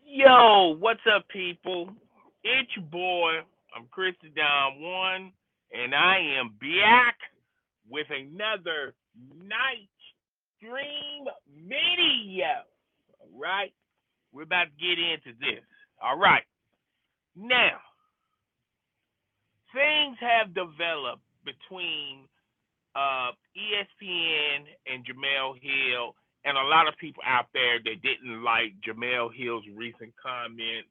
Yo, what's up, people? It's your boy. I'm Chris the Down One, and I am back with another night stream video. All right, we're about to get into this. All right, now things have developed between ESPN and Jemele Hill, and a lot of people out there that didn't like Jemele Hill's recent comments.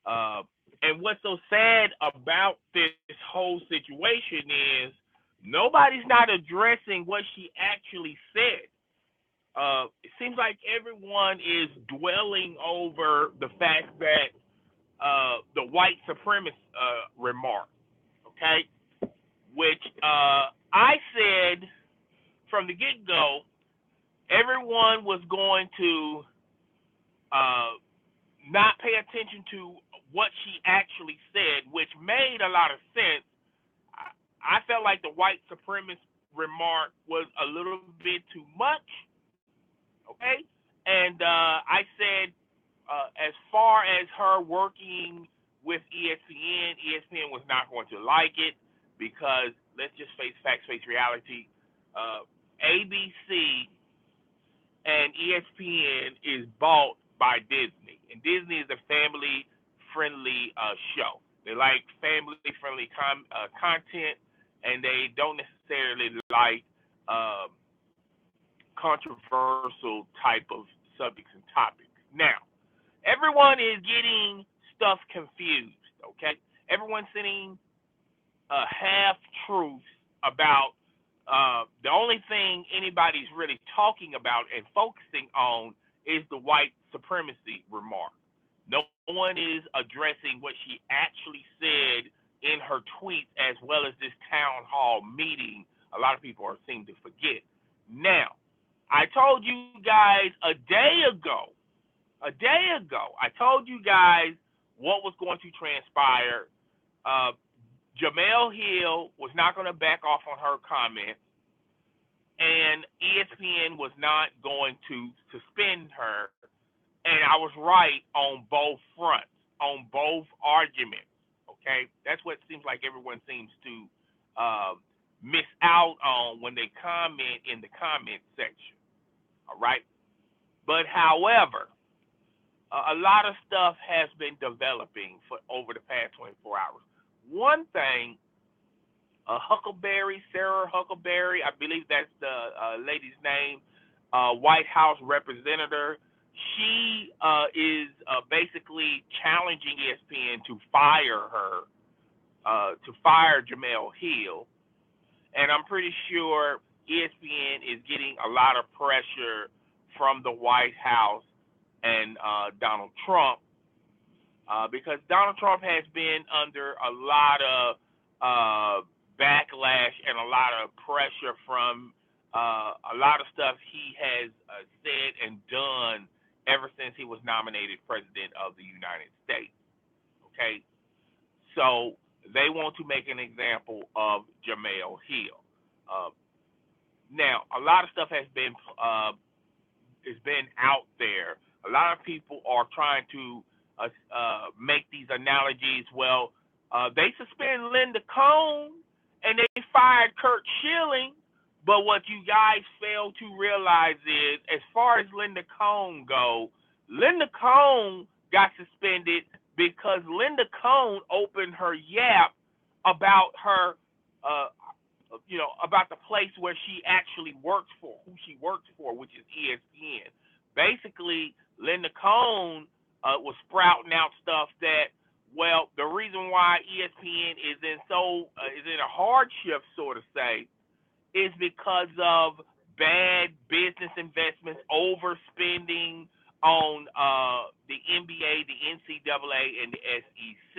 Uh, and what's so sad about this whole situation is nobody's not addressing what she actually said. It seems like everyone is dwelling over the fact that the white supremacist remark, okay, which I said from the get go, everyone was going to uh, not pay attention to what she actually said, which made a lot of sense. I felt like the white supremacist remark was a little bit too much, okay? And I said, as far as her working with ESPN was not going to like it because let's just face facts, face reality. ABC and ESPN is bought by Disney, and Disney is a family-friendly show. They like family-friendly content, and they don't necessarily like um, controversial type of subjects and topics. Now, everyone is getting stuff confused. Okay, everyone's sending half truths about the only thing anybody's really talking about and focusing on is the white supremacy remark. No one is addressing what she actually said in her tweets as well as this town hall meeting. A lot of people are seem to forget. Now, I told you guys a day ago, I told you guys what was going to transpire. Uh, Jemele Hill was not going to back off on her comments, and ESPN was not going to suspend her. And I was right on both fronts, on both arguments. Okay, that's what it seems like everyone seems to miss out on when they comment in the comment section. All right, but however, a lot of stuff has been developing for over the past 24 hours. One thing, Huckleberry, Sarah Huckleberry, I believe that's the lady's name, White House representative. She is basically challenging ESPN to fire her, to fire Jemele Hill, and I'm pretty sure ESPN is getting a lot of pressure from the White House and Donald Trump, because Donald Trump has been under a lot of backlash and a lot of pressure from a lot of stuff he has said and done ever since he was nominated president of the United States. Okay, so they want to make an example of Jemele Hill. Uh, Now, a lot of stuff has been out there. A lot of people are trying to make these analogies. Well, they suspended Linda Cohn and they fired Kurt Schilling, but what you guys fail to realize is, as far as Linda Cohn Linda Cohn got suspended because Linda Cohn opened her yap about her uh, about the place where she actually works for, who she works for, which is ESPN. Basically, Linda Cohn was sprouting out stuff that, well, the reason why ESPN is in a hardship, so to say, is because of bad business investments, overspending on the NBA, the NCAA, and the SEC.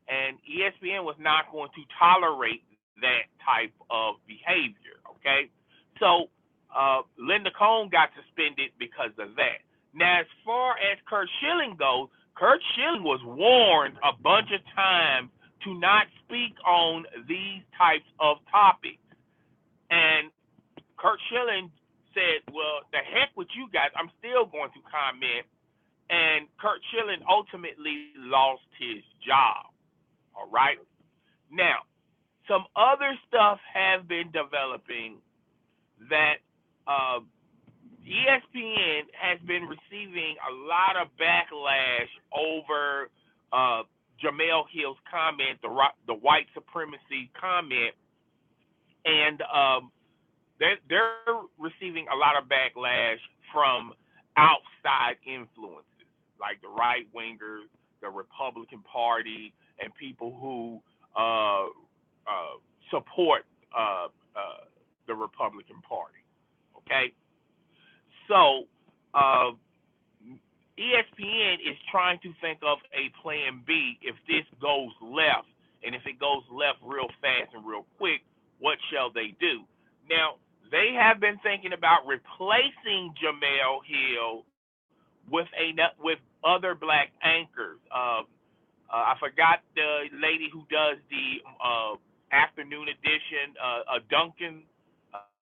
And ESPN was not going to tolerate that type of behavior, okay? So Linda Cohn got suspended because of that. Now, as far as Kurt Schilling goes, Kurt Schilling was warned a bunch of times to not speak on these types of topics. And Kurt Schilling said, well, the heck with you guys, I'm still going to comment. and Kurt Schilling ultimately lost his job. All right. Now, some other stuff has been developing that ESPN has been receiving a lot of backlash over Jemele Hill's comment, the white supremacy comment, and they're receiving a lot of backlash from outside influences, like the right wingers, the Republican Party, and people who support the Republican Party. Okay, so ESPN is trying to think of a plan B if this goes left, and if it goes left real fast and real quick, what shall they do? Now, they have been thinking about replacing Jemele Hill with other black anchors. I forgot the lady who does the afternoon edition, Duncan,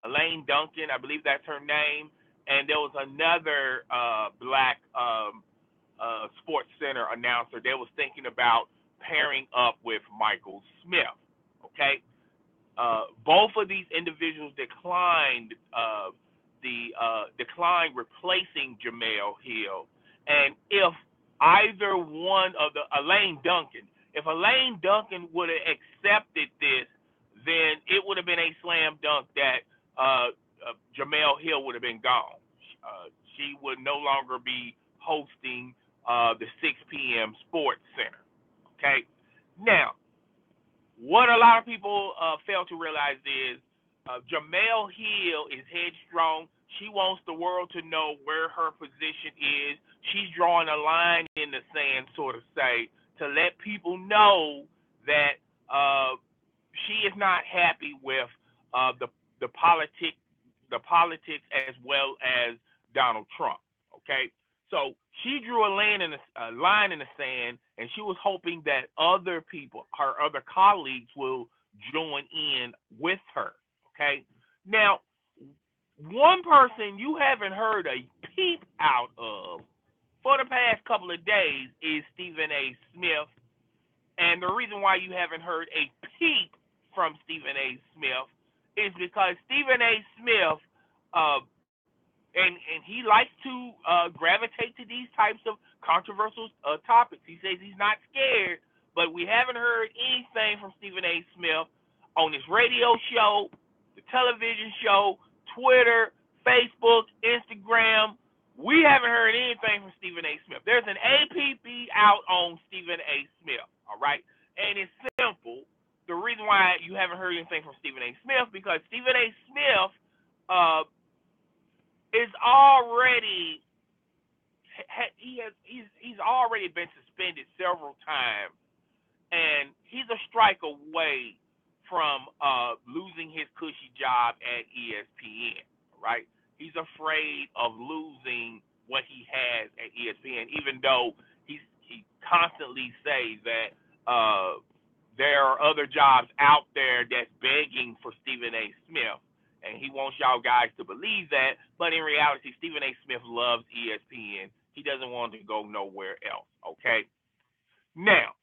Elaine Duncan, I believe that's her name. And there was another black Sports Center announcer. They was thinking about pairing up with Michael Smith. Okay, both of these individuals declined replacing Jemele Hill. And if either one of if Elaine Duncan would have accepted this, then it would have been a slam dunk that Jemele Hill would have been gone. She would no longer be hosting the 6 p.m. Sports Center. Okay? Now, what a lot of people fail to realize is Jemele Hill is headstrong. She wants the world to know where her position is. She's drawing a line in the sand, sort of say, to let people know that she is not happy with the politics as well as Donald Trump. Okay, so she drew a line in the sand, and she was hoping that other people, her other colleagues, will join in with her. Okay, now one person you haven't heard a peep out of for the past couple of days is Stephen A. Smith, and the reason why you haven't heard a peep from Stephen A. Smith is because Stephen A. Smith, and he likes to gravitate to these types of controversial topics. He says he's not scared, but we haven't heard anything from Stephen A. Smith on his radio show, the television show, Twitter, Facebook, Instagram. We haven't heard anything from Stephen A. Smith. There's an APB out on Stephen A. Smith, all right? And it's simple. The reason why you haven't heard anything from Stephen A. Smith because Stephen A. Smith is already he's already been suspended several times, and he's a strike away from losing his cushy job at ESPN. Right? He's afraid of losing what he has at ESPN, even though he constantly says that there are other jobs out there that's begging for Stephen A. Smith, and he wants y'all guys to believe that. But in reality, Stephen A. Smith loves ESPN. He doesn't want to go nowhere else. Okay. Now,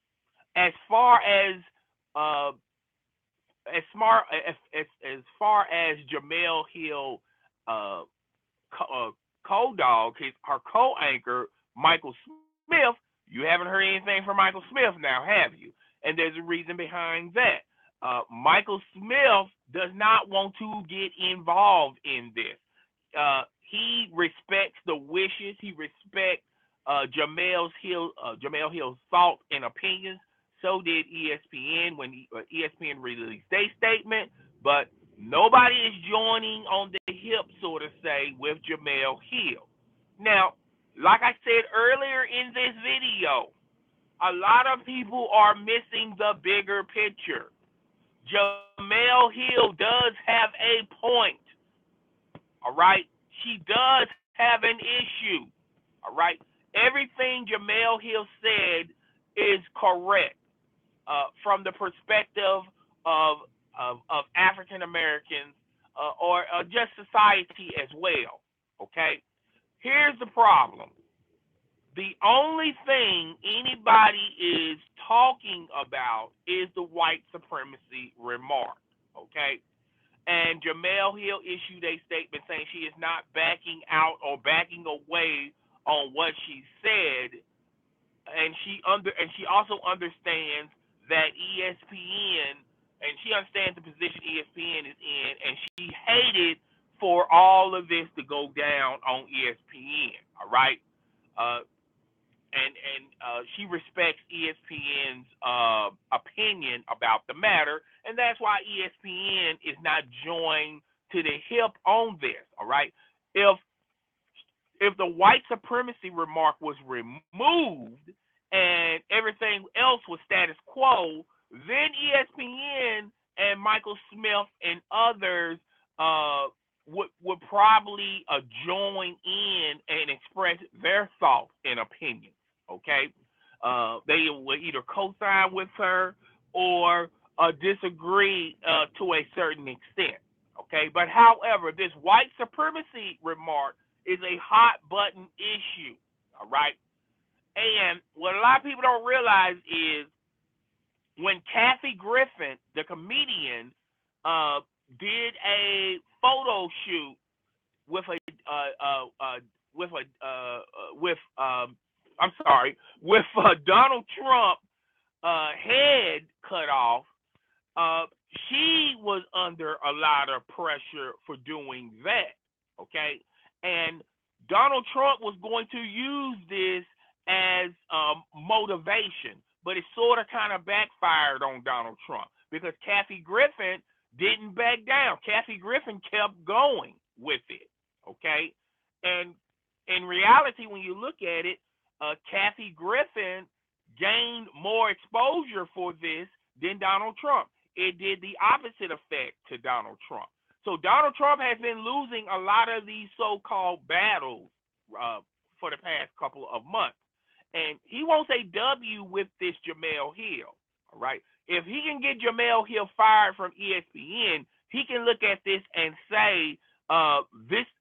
as far as Jemele Hill, co-dog, her co-anchor Michael Smith, you haven't heard anything from Michael Smith now, have you? And there's a reason behind that. Michael Smith does not want to get involved in this. He respects the wishes. He respects Jemele Hill's thoughts and opinions. So did ESPN when ESPN released their statement. But nobody is joining on the hip, so to say, with Jemele Hill. Now, like I said earlier in this video, a lot of people are missing the bigger picture. Jemele Hill does have a point. All right? She does have an issue. All right? Everything Jemele Hill said is correct from the perspective of African Americans or just society as well. Okay? Here's the problem. The only thing anybody is talking about is the white supremacy remark, okay? And Jemele Hill issued a statement saying she is not backing out or backing away on what she said, and she also understands that ESPN, and she understands the position ESPN is in, and she hated for all of this to go down on ESPN. All right, and she respects ESPN's opinion about the matter, and that's why ESPN is not joined to the hip on this. All right, if the white supremacy remark was removed and everything else was status quo, then ESPN and Michael Smith and others would probably join in and express their thoughts and opinions. Okay, they would either co-sign with her or disagree to a certain extent. Okay, but however, this white supremacy remark is a hot button issue. All right, and what a lot of people don't realize is when Kathy Griffin, the comedian, did a photo shoot with Donald Trump head cut off, she was under a lot of pressure for doing that. Okay, and Donald Trump was going to use this as motivation, but it sort of kind of backfired on Donald Trump because Kathy Griffin didn't back down. Kathy Griffin kept going with it. Okay, and in reality, when you look at it, Kathy Griffin gained more exposure for this than Donald Trump. It did the opposite effect to Donald Trump. So Donald Trump has been losing a lot of these so-called battles for the past couple of months. And he wants a W with this Jemele Hill. All right. If he can get Jemele Hill fired from ESPN, he can look at this and say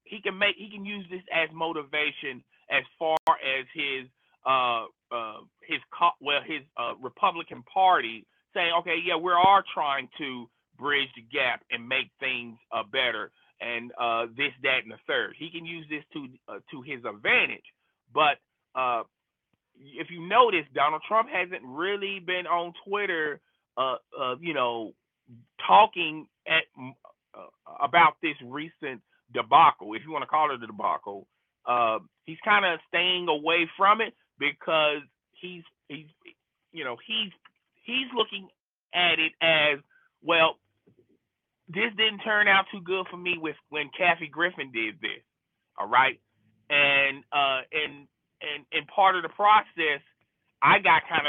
he can use this as motivation as far as his Republican Party saying, okay, yeah, we are trying to bridge the gap and make things better, and this, that, and the third. He can use this to his advantage. But if you notice, Donald Trump hasn't really been on Twitter, talking about this recent debacle, if you want to call it a debacle. He's kind of staying away from it because he's looking at it as, well, this didn't turn out too good for me when Kathy Griffin did this. All right, and part of the process, I got kind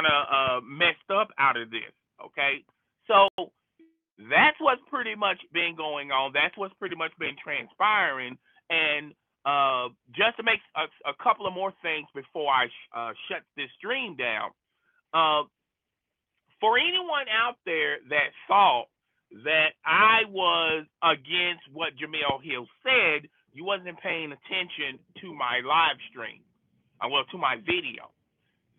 of messed up out of this. Okay, so that's what's pretty much been going on. That's what's pretty much been transpiring. And just to make a couple of more things before I shut this stream down, for anyone out there that thought that I was against what Jemele Hill said, you wasn't paying attention to my live stream, to my video.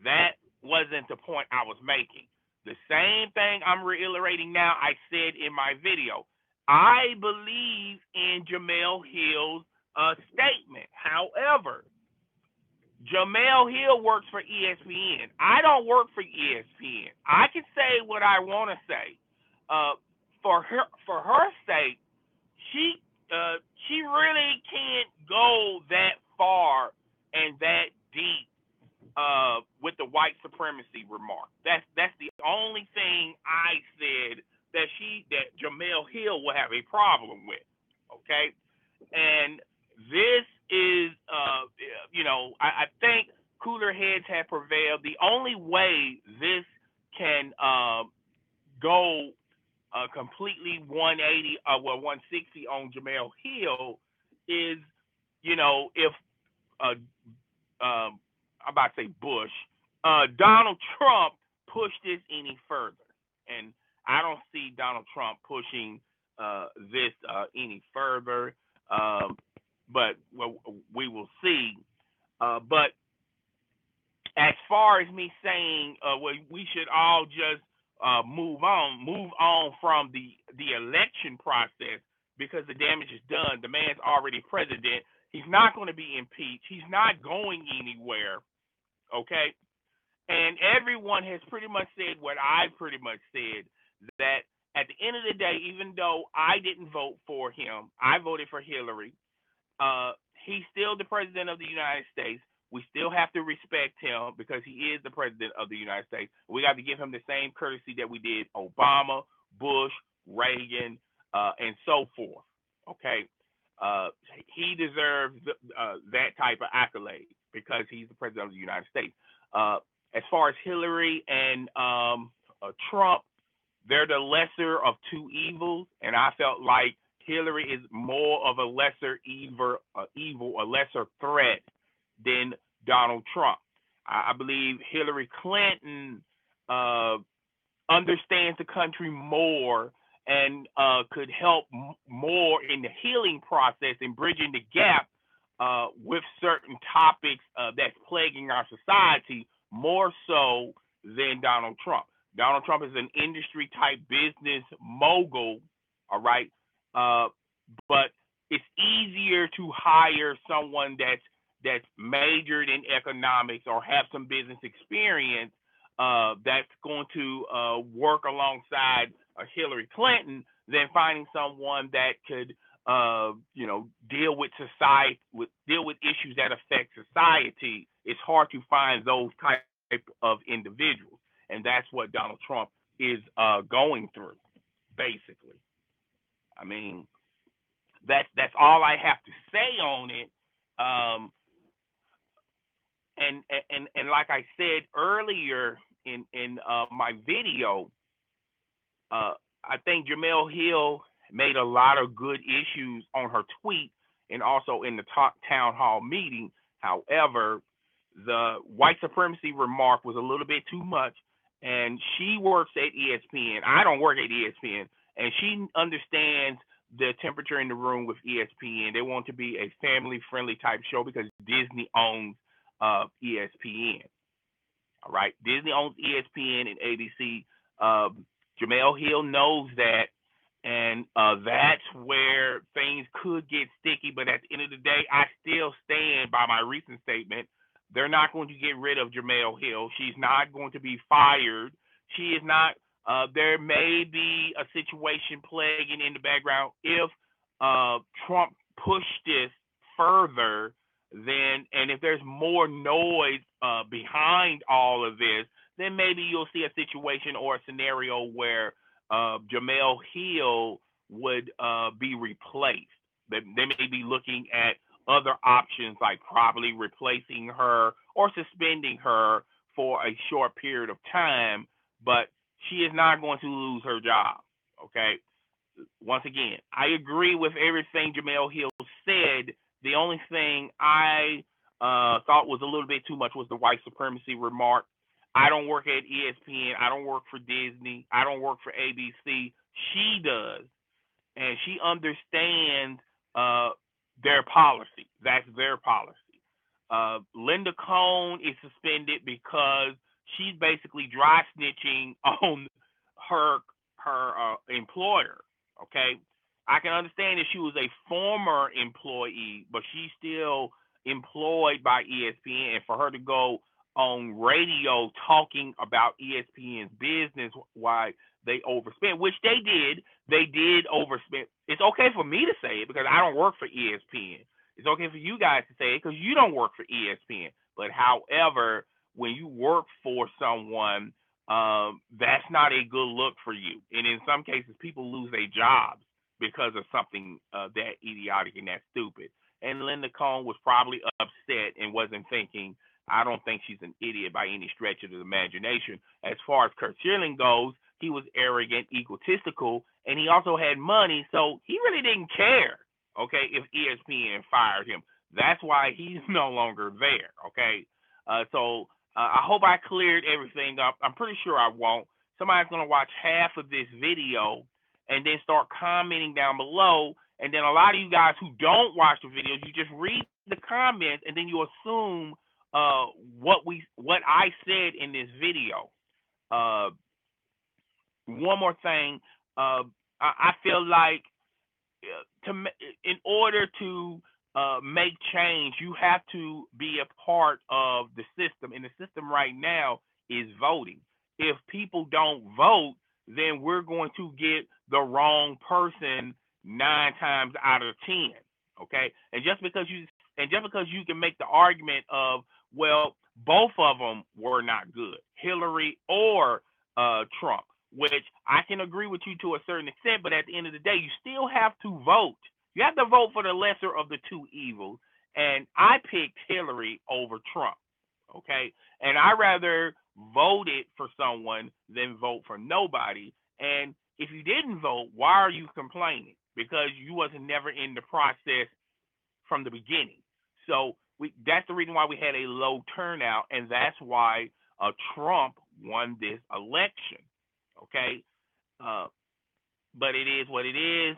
That wasn't the point I was making. The same thing I'm reiterating now, I said in my video. I believe in Jemele Hill's statement. However, Jemele Hill works for ESPN. I don't work for ESPN. I can say what I want to say. For her sake, she really can't go that far and that deep with the white supremacy remark. That's the only thing I said that Jemele Hill will have a problem with. Okay, and this is I think cooler heads have prevailed. The only way this can go completely 180 160 on Jemele Hill is, if I'm about to say Bush, Donald Trump pushed this any further, and I don't see Donald Trump pushing this any further. But we will see. But as far as me saying, we should all just move on from the election process because the damage is done. The man's already president. He's not going to be impeached. He's not going anywhere. Okay, and everyone has pretty much said what I pretty much said, that at the end of the day, even though I didn't vote for him, I voted for Hillary. He's still the president of the United States. We still have to respect him because he is the president of the United States. We got to give him the same courtesy that we did Obama, Bush, Reagan, and so forth. Okay, he deserves that type of accolade because he's the president of the United States. As far as Hillary and Trump, they're the lesser of two evils, and I felt like Hillary is more of a lesser evil, a lesser threat than Donald Trump. I believe Hillary Clinton understands the country more and could help more in the healing process and bridging the gap with certain topics that's plaguing our society more so than Donald Trump. Donald Trump is an industry type business mogul, all right, but it's easier to hire someone that's majored in economics or have some business experience that's going to work alongside Hillary Clinton than finding someone that could deal with society, deal with issues that affect society. It's hard to find those type of individuals, and that's what Donald Trump is going through, basically. I mean, that's all I have to say on it. And like I said earlier in my video, I think Jemele Hill made a lot of good issues on her tweet and also in the town hall meeting. However, the white supremacy remark was a little bit too much, and she works at ESPN. I don't work at ESPN, and she understands the temperature in the room with ESPN. They want to be a family-friendly type show because Disney owns ESPN. All right, Disney owns ESPN and ABC. Jemele Hill knows that, and that's where things could get sticky. But at the end of the day, I still stand by my recent statement. They're not going to get rid of Jemele Hill. She's not going to be fired. She is not. There may be a situation plaguing in the background if Trump pushed this further. And if there's more noise behind all of this, then maybe you'll see a situation or a scenario where Jemele Hill would be replaced. They may be looking at other options like probably replacing her or suspending her for a short period of time, but she is not going to lose her job, okay? Once again, I agree with everything Jemele Hill said. The only thing I thought was a little bit too much was the white supremacy remark. I don't work at ESPN. I don't work for Disney. I don't work for ABC. She does, and she understands their policy. That's their policy. Linda Cohn is suspended because she's basically dry snitching on her employer. Okay, I can understand if she was a former employee, but she's still employed by ESPN, and for her to go on radio talking about ESPN's business, why they overspent, which they did overspend. It's okay for me to say it because I don't work for ESPN. It's okay for you guys to say it because you don't work for ESPN. But however, when you work for someone, that's not a good look for you. And in some cases, people lose their jobs because of something that idiotic and that stupid. And Linda Cohn was probably upset and wasn't thinking. I don't think she's an idiot by any stretch of the imagination. As far as Kurt Schilling goes, he was arrogant, egotistical, and he also had money, so he really didn't care, okay, if ESPN fired him. That's why he's no longer there, okay? So I hope I cleared everything up. I'm pretty sure I won't. Somebody's going to watch half of this video and then start commenting down below And then a lot of you guys who don't watch the videos, you just read the comments and then you assume what I said in this video. One more thing, I feel like in order to make change, you have to be a part of the system, and the system right now is voting. If people don't vote, then we're going to get the wrong person 9 times out of 10. Okay, and just because you can make the argument of, well, both of them were not good, Hillary or Trump, which I can agree with you to a certain extent, but at the end of the day, you still have to vote. You have to vote for the lesser of the two evils, and I picked Hillary over Trump, okay? And I rather voted for someone than vote for nobody. And if you didn't vote, why are you complaining? Because you wasn't never in the process from the beginning. So that's the reason why we had a low turnout, and that's why Trump won this election. Okay, but it is what it is.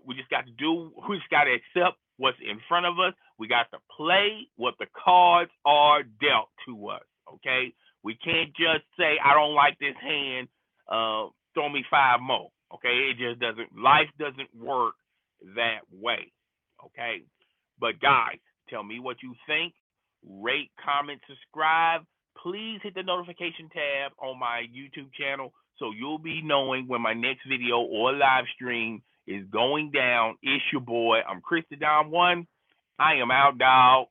We just got to do. We just got to accept what's in front of us. We got to play what the cards are dealt to us. Okay, we can't just say I don't like this hand. Throw me 5 more. Okay, it just doesn't. Life doesn't work that way. Okay, but guys, tell me what you think. Rate, comment, subscribe. Please hit the notification tab on my YouTube channel so you'll be knowing when my next video or live stream is going down. It's your boy. I'm Chris the Don One. I am out, dog.